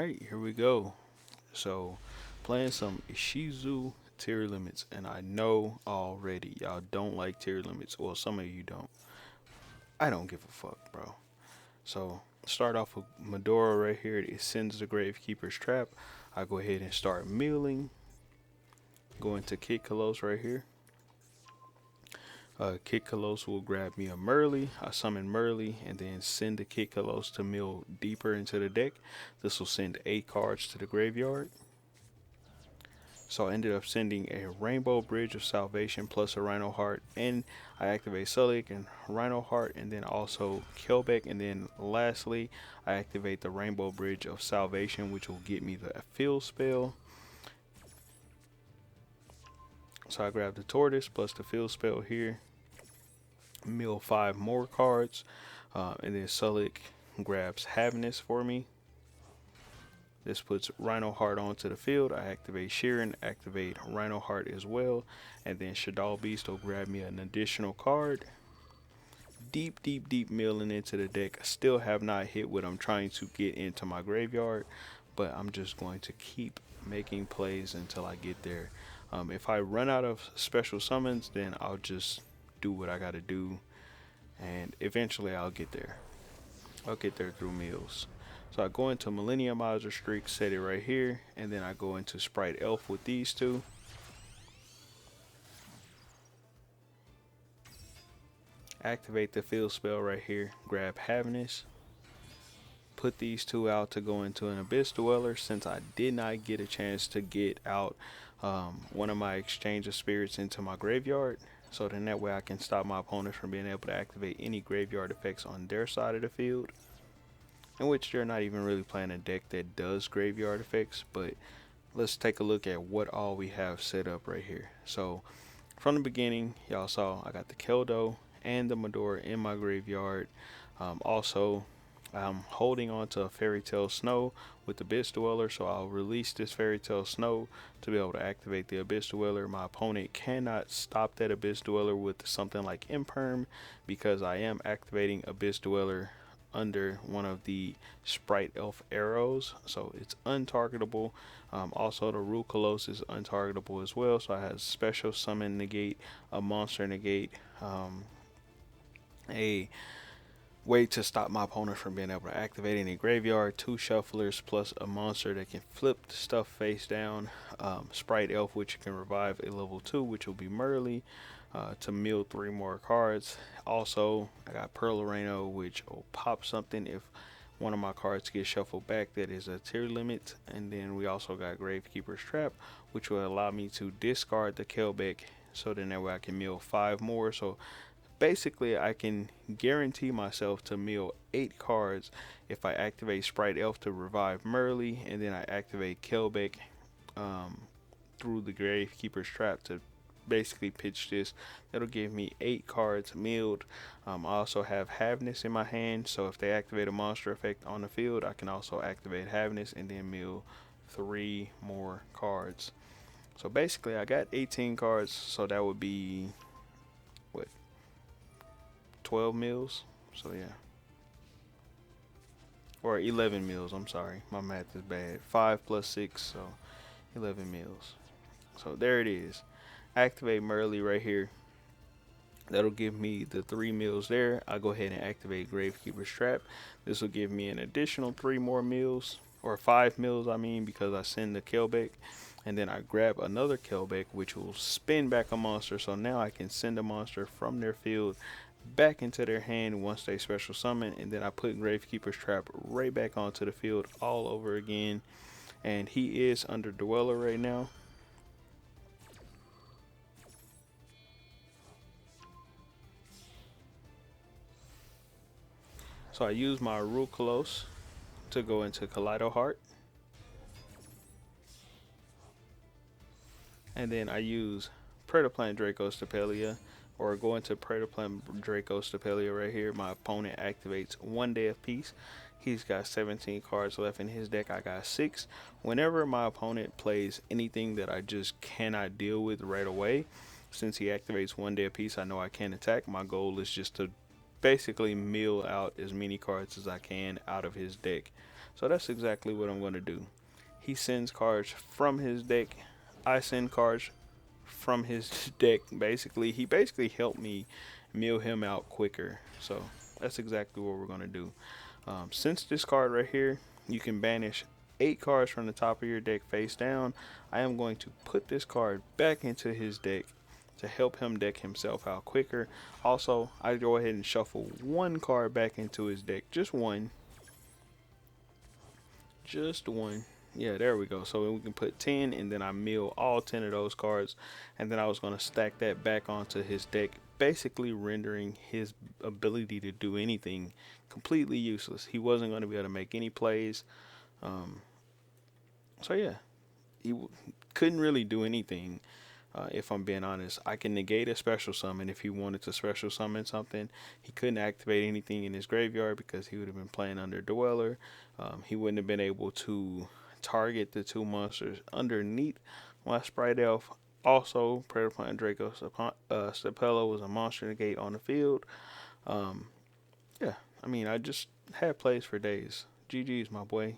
Alright, here we go. So, playing some Ishizu tier limits, and I know already y'all don't like tier limits, or some of you don't. I don't give a fuck, bro. So, start off with Medora right here. It sends the Gravekeeper's Trap. I go ahead and start milling. Go into Kid Kalos right here. Kid Kalos will grab me a Merly. I summon Merly and then send the Kid Kalos to mill deeper into the deck. This will send 8 cards to the graveyard. So I ended up sending a Rainbow Bridge of Salvation plus a Rhino Heart, and I activate Sulik and Rhino Heart, and then also Kelbeck, and then lastly I activate the Rainbow Bridge of Salvation, which will get me the field spell. So I grab the Tortoise plus the field spell here, mill 5 more cards, and then Sulik grabs Haviness for me. This puts Rhino Heart onto the field. I activate Sheeran, activate Rhino Heart as well, and then Shadal Beast will grab me an additional card. Deep milling into the deck. I still have not hit what I'm trying to get into my graveyard, but I'm just going to keep making plays until I get there. If I run out of special summons, then I'll just do what I gotta do, and eventually I'll get there. I'll get there through meals. So I go into Millenniumizer Streak, set it right here, and then I go into Sprite Elf with these two. Activate the field spell right here, grab Haviness. Put these two out to go into an Abyss Dweller since I did not get a chance to get out one of my Exchange of Spirits into my graveyard. So then that way I can stop my opponents from being able to activate any graveyard effects on their side of the field. In which they're not even really playing a deck that does graveyard effects, but let's take a look at what all we have set up right here. So from the beginning, y'all saw I got the Keldo and the Medora in my graveyard. Also, I'm holding on to a Fairy Tale Snow with the Abyss Dweller, so I'll release this Fairy Tale Snow to be able to activate the Abyss Dweller. My opponent cannot stop that Abyss Dweller with something like Imperm because I am activating Abyss Dweller under one of the Sprite Elf arrows, so it's untargetable. Also, the Rukalos is untargetable as well, so I have special summon negate, a monster negate, a way to stop my opponent from being able to activate any graveyard, 2 shufflers plus a monster that can flip stuff face down, Sprite Elf which can revive a level 2 which will be Merly, to mill 3 more cards. Also, I got Pearl Areno, which will pop something if one of my cards gets shuffled back that is a tier limit. And then we also got Gravekeeper's Trap, which will allow me to discard the Kelbeck, so then that way I can mill 5 more. So basically I can guarantee myself to mill 8 cards if I activate Sprite Elf to revive Merly, and then I activate Kelbeck through the Gravekeeper's Trap to basically pitch this. That'll give me 8 cards milled. I also have Haviness in my hand, so if they activate a monster effect on the field, I can also activate Haviness and then mill 3 more cards. So basically I got 18 cards, so that would be what, 12 mills. So yeah, or 11 mills, I'm sorry, my math is bad. 5 plus 6, so 11 mills. So there it is. Activate Merly right here. That'll give me the 3 mills there. I'll go ahead and activate Gravekeeper's Trap. This will give me an additional 3 more mills, or 5 mills I mean, because I send the Kelbeck, and then I grab another Kelbeck which will spin back a monster, so now I can send a monster from their field back into their hand once they special summon, and then I put Gravekeeper's Trap right back onto the field all over again. And he is under Dweller right now. So I use my Rukalos to go into Kaleido Heart. And then I use Predaplant Draco Stapelia, or go into Predaplant Draco Stapelia right here. My opponent activates 1 Day of Peace. He's got 17 cards left in his deck. I got 6. Whenever my opponent plays anything that I just cannot deal with right away, since he activates 1 Day of Peace, I know I can't attack. My goal is just to basically mill out as many cards as I can out of his deck. So that's exactly what I'm going to do. He sends cards from his deck. I send cards from his deck. He basically helped me mill him out quicker. So that's exactly what we're going to do. Since this card right here, you can banish 8 cards from the top of your deck face down. I am going to put this card back into his deck to help him deck himself out quicker. Also, I go ahead and shuffle 1 card back into his deck. Just one. Just one. Yeah, there we go. So we can put 10, and then I mill all 10 of those cards, and then I was going to stack that back onto his deck, basically rendering his ability to do anything completely useless. He wasn't going to be able to make any plays. So yeah, he couldn't really do anything. If I'm being honest, I can negate a special summon if he wanted to special summon something. He couldn't activate anything in his graveyard because he would have been playing under Dweller. He wouldn't have been able to target the 2 monsters underneath my Sprite Elf. Also, Predator Plant Draco Stapello was a monster negate on the field. Yeah, I mean, I just had plays for days. GG's, my boy.